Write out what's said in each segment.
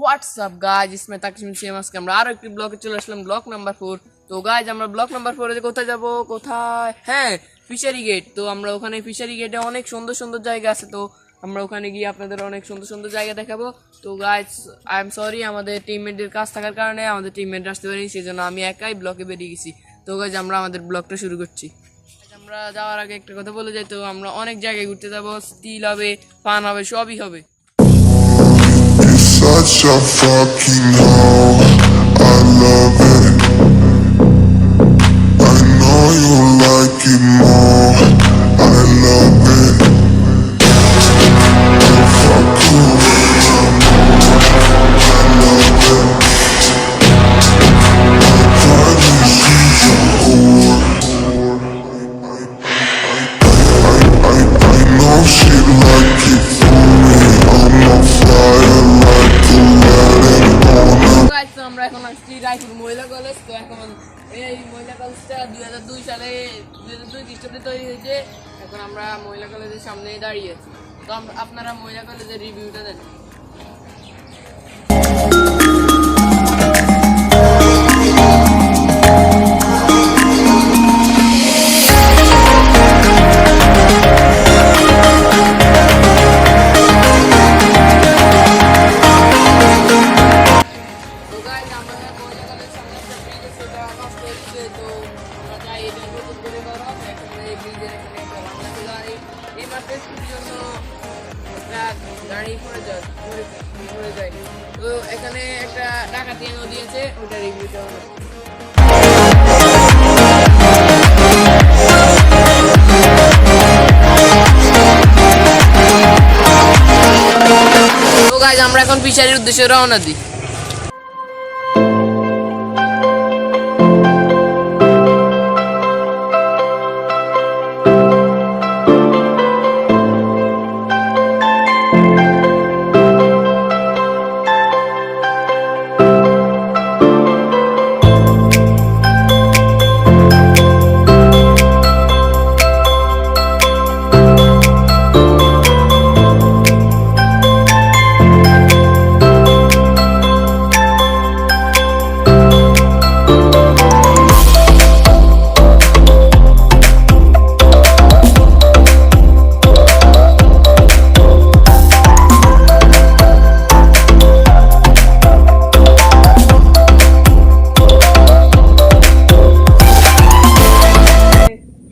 WhatsApp guys, इसमें তাকিম CM আজকে আমরা আরো একটি ব্লকে চলে আসলাম, ব্লক নাম্বার 4। তো গাইজ আমরা ব্লক নাম্বার 4 এ কোথায় যাব, কোথায়, হ্যাঁ ফিশারি গেট। তো আমরা ওখানে ফিশারি গেটে অনেক সুন্দর সুন্দর জায়গা আছে, তো আমরা ওখানে গিয়ে আপনাদের অনেক সুন্দর সুন্দর জায়গা দেখাবো। তো গাইজ আই এম সরি, আমাদের টিমমেটদের কাজ থাকার কারণে আমাদের টিমমেট আসতে পারিনি, সেই জন্য আমি একাই ব্লকে বেরিয়ে গেছি। তো গাইজ আমরা আমাদের ব্লকটা শুরু করছি। আমরা যাওয়ার আগে একটা কথা বলে যাই, তো আমরা অনেক জায়গায় ঘুরতে যাবো, স্টিল হবে, ফান হবে, সবই হবে। Such a fucking hoe, I love it. I know you like it more, I love it. If I could, I love it. Probably she's a whore. I know she like it for me, I'm on fire like আমরা এখন আসছি রায়পুর মহিলা college. তো এখন এই মহিলা কলেজটা 2002 সালে 2002 খ্রিস্টাব্দে তৈরি হয়েছে। এখন আমরা মহিলা কলেজের সামনে দাঁড়িয়ে আছি। তো আপনারা মহিলা কলেজের রিভিউটা দেন। গাড়ি পড়ে যায়। তো এখানে একটা ডাকাতিয়া নদী আছে, ওটা রিভিউটা হলো। তো গাইজ আমরা এখন ফিশারির উদ্দেশ্যে রওনা দিই।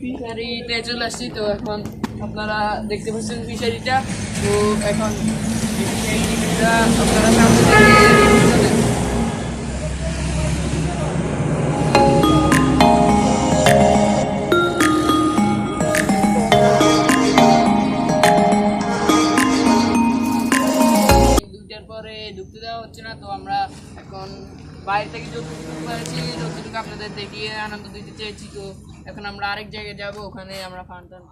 ফিশারিতে চলে আসছি। তো এখন আপনারা দেখতে পাচ্ছেন ফিশারিটা। তো এখন ফিশারিটা আপনারা সামনে দুইটার পরে ঢুকতে দেওয়া হচ্ছে না। তো আমরা এখন বাইরে থেকে যতটুকু পাচ্ছি ততটুকু আপনাদের দেখিয়ে আনন্দ দিতে চেয়েছি। তো এখন আমরা আরেক জায়গায় যাব, ওখানে আমরা ফান টান